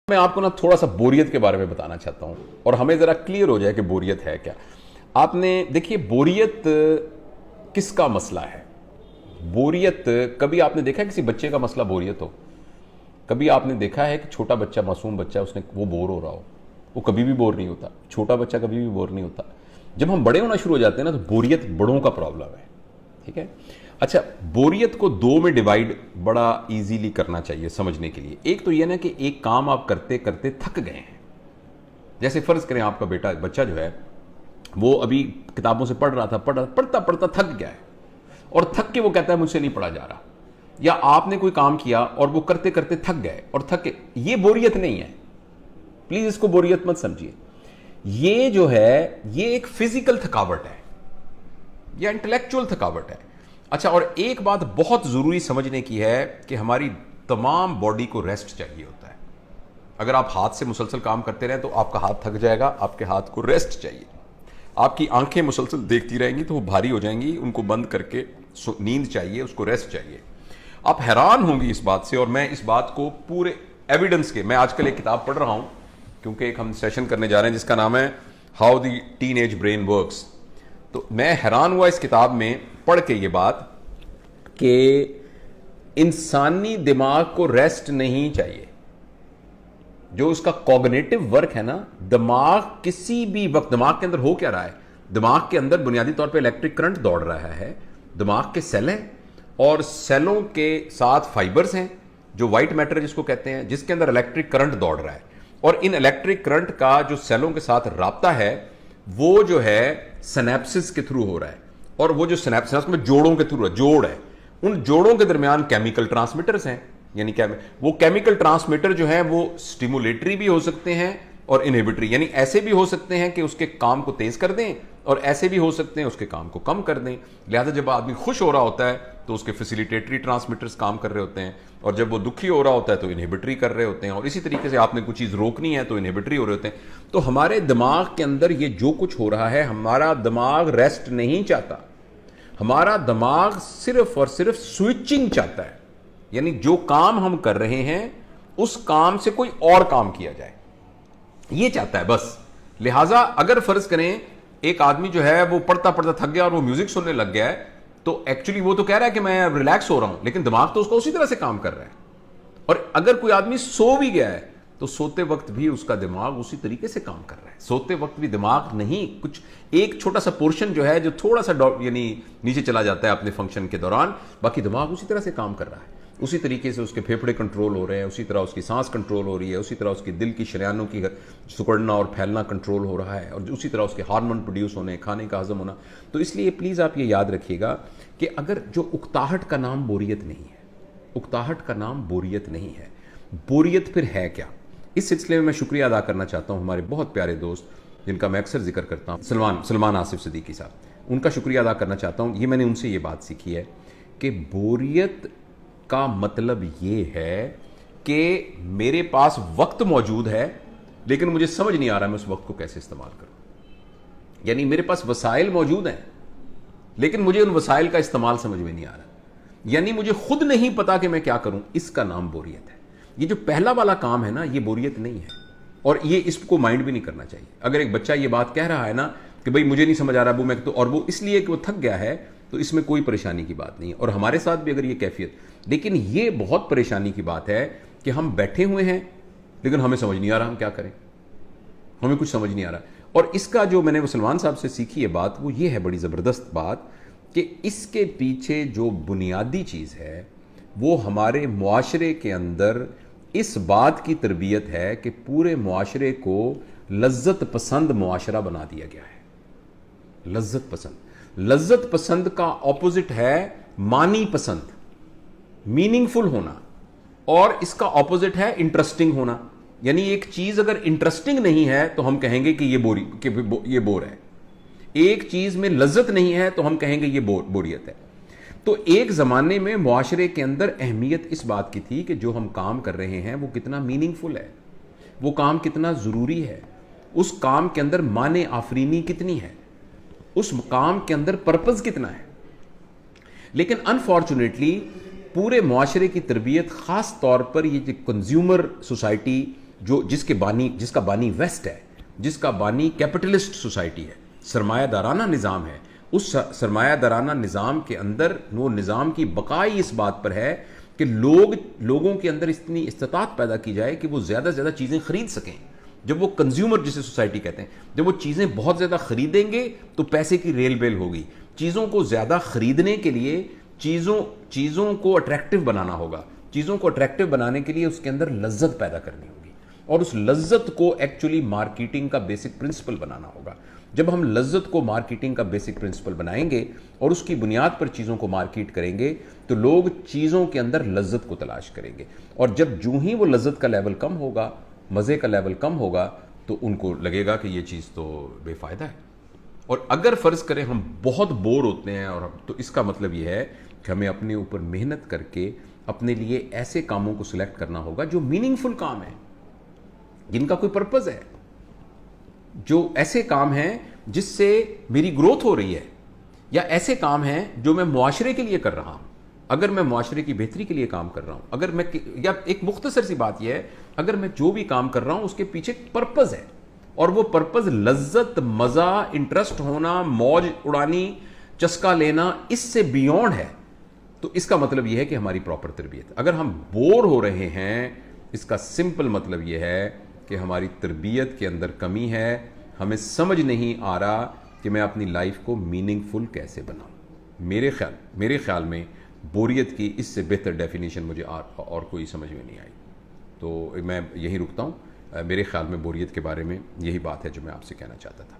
میں آپ کو نا تھوڑا سا بوریت کے بارے میں بتانا چاہتا ہوں اور ہمیں ذرا کلیئر ہو جائے کہ بوریت ہے کیا. آپ نے دیکھیے بوریت کس کا مسئلہ ہے. بوریت کبھی آپ نے دیکھا ہے کسی بچے کا مسئلہ بوریت ہو؟ کبھی آپ نے دیکھا ہے کہ چھوٹا بچہ معصوم بچہ وہ بور ہو رہا ہو؟ وہ کبھی بھی بور نہیں ہوتا. چھوٹا بچہ کبھی بھی بور نہیں ہوتا. جب ہم بڑے ہونا شروع ہو جاتے ہیں نا تو بوریت بڑوں کا پرابلم ہے. ٹھیک ہے. اچھا, بوریت کو دو میں ڈیوائیڈ بڑا ایزیلی کرنا چاہیے سمجھنے کے لیے. ایک تو یہ نا کہ ایک کام آپ کرتے کرتے تھک گئے ہیں. جیسے فرض کریں آپ کا بچہ جو ہے وہ ابھی کتابوں سے پڑھ رہا تھا, پڑھتا پڑھتا تھک گیا ہے اور تھک کے وہ کہتا ہے مجھ سے نہیں پڑھا جا رہا. یا آپ نے کوئی کام کیا اور وہ کرتے کرتے تھک گئے اور یہ بوریت نہیں ہے. پلیز اس کو بوریت مت سمجھیے. یہ جو ہے یہ ایک فزیکل تھکاوٹ ہے یا انٹلیکچوئل تھکاوٹ ہے. اچھا, اور ایک بات بہت ضروری سمجھنے کی ہے کہ ہماری تمام باڈی کو ریسٹ چاہیے ہوتا ہے. اگر آپ ہاتھ سے مسلسل کام کرتے رہیں تو آپ کا ہاتھ تھک جائے گا. آپ کے ہاتھ کو ریسٹ چاہیے. آپ کی آنکھیں مسلسل دیکھتی رہیں گی تو وہ بھاری ہو جائیں گی. ان کو بند کر کے نیند چاہیے, اس کو ریسٹ چاہیے. آپ حیران ہوں گی اس بات سے, اور میں اس بات کو پورے ایویڈنس کے, میں آج کل ایک کتاب پڑھ رہا ہوں کیونکہ ایک ہم سیشن کرنے جا رہے ہیں جس کا نام ہے how the teenage brain works. تو میں حیران ہوا اس کتاب میں پڑھ کے یہ بات کہ انسانی دماغ کو ریسٹ نہیں چاہیے. جو اس کا کوگنیٹو ورک ہے نا, دماغ کسی بھی وقت, دماغ کے اندر ہو کیا رہا ہے, دماغ کے اندر بنیادی طور پہ الیکٹرک کرنٹ دوڑ رہا ہے. دماغ کے سیل ہیں اور سیلوں کے ساتھ فائبرز ہیں جو وائٹ میٹر جس کو کہتے ہیں, جس کے اندر الیکٹرک کرنٹ دوڑ رہا ہے. اور ان الیکٹرک کرنٹ کا جو سیلوں کے ساتھ رابطہ ہے وہ جو ہے سینپسز کے تھرو ہو رہا ہے. اور وہ جو سینپسز میں جوڑوں کے تھرو جوڑ ہے, ان جوڑوں کے درمیان کیمیکل ٹرانسمیٹرز ہیں. یعنی وہ کیمیکل ٹرانسمیٹر جو ہیں وہ سٹیمولیٹری بھی ہو سکتے ہیں اور انہیبیٹری, یعنی ایسے بھی ہو سکتے ہیں کہ اس کے کام کو تیز کر دیں اور ایسے بھی ہو سکتے ہیں اس کے کام کو کم کر دیں. لہذا جب آدمی خوش ہو رہا ہوتا ہے تو اس کے فیسیلیٹیٹری ٹرانسمیٹرز کام کر رہے ہوتے ہیں, اور جب وہ دکھی ہو رہا ہوتا ہے تو انہیبیٹری کر رہے ہوتے ہیں. اور اسی طریقے سے آپ نے کوئی چیز روکنی ہے تو انہیبیٹری ہو رہے ہوتے ہیں. تو ہمارے دماغ کے اندر یہ جو کچھ ہو رہا ہے, ہمارا دماغ ریسٹ نہیں چاہتا. ہمارا دماغ صرف اور صرف سوئچنگ چاہتا ہے. یعنی جو کام ہم کر رہے ہیں اس کام سے کوئی اور کام کیا جائے, یہ چاہتا ہے بس. لہٰذا اگر فرض کریں ایک آدمی جو ہے وہ پڑھتا پڑھتا تھک گیا اور وہ میوزک سننے لگ گیا ہے تو ایکچولی وہ تو کہہ رہا ہے کہ میں ریلیکس ہو رہا ہوں, لیکن دماغ تو اس کا اسی طرح سے کام کر رہا ہے. اور اگر کوئی آدمی سو بھی گیا ہے تو سوتے وقت بھی اس کا دماغ اسی طریقے سے کام کر رہا ہے. سوتے وقت بھی دماغ نہیں, کچھ ایک چھوٹا سا پورشن جو ہے جو تھوڑا سا یعنی نیچے چلا جاتا ہے اپنے فنکشن کے دوران, باقی دماغ اسی طرح سے کام کر رہا ہے. اسی طریقے سے اس کے پھیپھڑے کنٹرول ہو رہے ہیں, اسی طرح اس کی سانس کنٹرول ہو رہی ہے, اسی طرح اس کی دل کی شریانوں کی سکڑنا اور پھیلنا کنٹرول ہو رہا ہے, اور اسی طرح اس کے ہارمون پروڈیوس ہونے, کھانے کا ہضم ہونا. تو اس لیے پلیز آپ یہ یاد رکھیے گا کہ اگر جو اکتاہٹ کا نام بوریت نہیں ہے, اکتاہٹ کا نام بوریت نہیں ہے. بوریت پھر ہے کیا؟ اس سلسلے میں شکریہ ادا کرنا چاہتا ہوں ہمارے بہت پیارے دوست جن کا میں اکثر ذکر کرتا ہوں, سلمان آصف صدیقی صاحب. ان کا شکریہ ادا کرنا چاہتا ہوں. یہ میں نے ان سے یہ بات سیکھی ہے کہ بوریت کا مطلب یہ ہے کہ میرے پاس وقت موجود ہے لیکن مجھے سمجھ نہیں آ رہا میں اس وقت کو کیسے استعمال کروں. یعنی میرے پاس وسائل موجود ہیں لیکن مجھے ان وسائل کا استعمال سمجھ میں نہیں آ رہا. یعنی مجھے خود نہیں پتا کہ میں کیا کروں. اس کا نام بوریت ہے. یہ جو پہلا والا کام ہے نا, یہ بوریت نہیں ہے, اور یہ اس کو مائنڈ بھی نہیں کرنا چاہیے. اگر ایک بچہ یہ بات کہہ رہا ہے نا کہ بھئی مجھے نہیں سمجھ آ رہا ابو, میں تو, اور وہ اس لیے کہ وہ تھک گیا ہے, تو اس میں کوئی پریشانی کی بات نہیں ہے. اور ہمارے ساتھ بھی اگر یہ کیفیت, لیکن یہ بہت پریشانی کی بات ہے کہ ہم بیٹھے ہوئے ہیں لیکن ہمیں سمجھ نہیں آ رہا ہم کیا کریں, ہمیں کچھ سمجھ نہیں آ رہا. اور اس کا جو میں نے سلمان صاحب سے سیکھی ہے بات, وہ یہ ہے بڑی زبردست بات کہ اس کے پیچھے جو بنیادی چیز ہے وہ ہمارے معاشرے کے اندر اس بات کی تربیت ہے کہ پورے معاشرے کو لذت پسند معاشرہ بنا دیا گیا ہے. لذت پسند, لذت پسند کا اپوزٹ ہے معنی پسند, میننگ فل ہونا, اور اس کا اپوزٹ ہے انٹرسٹنگ ہونا. یعنی ایک چیز اگر انٹرسٹنگ نہیں ہے تو ہم کہیں گے کہ یہ بور ہے. ایک چیز میں لذت نہیں ہے تو ہم کہیں گے یہ بوریت ہے. تو ایک زمانے میں معاشرے کے اندر اہمیت اس بات کی تھی کہ جو ہم کام کر رہے ہیں وہ کتنا میننگ فل ہے, وہ کام کتنا ضروری ہے, اس کام کے اندر معنی آفرینی کتنی ہے, اس کام کے اندر پرپز کتنا ہے. لیکن انفارچونیٹلی پورے معاشرے کی تربیت, خاص طور پر یہ جو کنزیومر سوسائٹی جس کا بانی ویسٹ ہے، جس کا بانی کیپٹلسٹ سوسائٹی ہے، سرمایہ دارانہ نظام ہے، اس سرمایہ دارانہ نظام کے اندر وہ نظام کی بقائی اس بات پر ہے کہ لوگوں کے اندر اتنی استطاعت پیدا کی جائے کہ وہ زیادہ سے زیادہ چیزیں خرید سکیں. جب وہ کنزیومر جسے سوسائٹی کہتے ہیں، جب وہ چیزیں بہت زیادہ خریدیں گے تو پیسے کی ریل بیل ہوگی. چیزوں کو زیادہ خریدنے کے لیے چیزوں کو اٹریکٹیو بنانا ہوگا. چیزوں کو اٹریکٹیو بنانے کے لیے اس کے اندر لذت پیدا کرنی ہوگی، اور اس لذت کو ایکچولی مارکیٹنگ کا بیسک پرنسپل بنانا ہوگا. جب ہم لذت کو مارکیٹنگ کا بیسک پرنسپل بنائیں گے اور اس کی بنیاد پر چیزوں کو مارکیٹ کریں گے تو لوگ چیزوں کے اندر لذت کو تلاش کریں گے. اور جب جو ہی وہ لذت کا لیول کم ہوگا، مزے کا لیول کم ہوگا، تو ان کو لگے گا کہ یہ چیز تو بے فائدہ ہے. اور اگر فرض کریں ہم بہت بور ہوتے ہیں، اور تو اس کا مطلب یہ ہے کہ ہمیں اپنے اوپر محنت کر کے اپنے لیے ایسے کاموں کو سلیکٹ کرنا ہوگا جو میننگ فل کام ہیں، جن کا کوئی پرپز ہے، جو ایسے کام ہیں جس سے میری گروتھ ہو رہی ہے، یا ایسے کام ہیں جو میں معاشرے کے لیے کر رہا ہوں. اگر میں معاشرے کی بہتری کے لیے کام کر رہا ہوں، یا ایک مختصر سی بات یہ ہے، اگر میں جو بھی کام کر رہا ہوں اس کے پیچھے پرپز ہے، اور وہ پرپز لذت، مزہ، انٹرسٹ ہونا، موج اڑانی، چسکا لینا، اس سے بیونڈ ہے، تو اس کا مطلب یہ ہے کہ ہماری پراپر تربیت. اگر ہم بور ہو رہے ہیں، اس کا سمپل مطلب یہ ہے کہ ہماری تربیت کے اندر کمی ہے. ہمیں سمجھ نہیں آ رہا کہ میں اپنی لائف کو میننگ فل کیسے بناؤں. میرے خیال میں بوریت کی اس سے بہتر ڈیفینیشن مجھے اور کوئی سمجھ میں نہیں آئی. تو میں یہی رکتا ہوں. میرے خیال میں بوریت کے بارے میں یہی بات ہے جو میں آپ سے کہنا چاہتا تھا.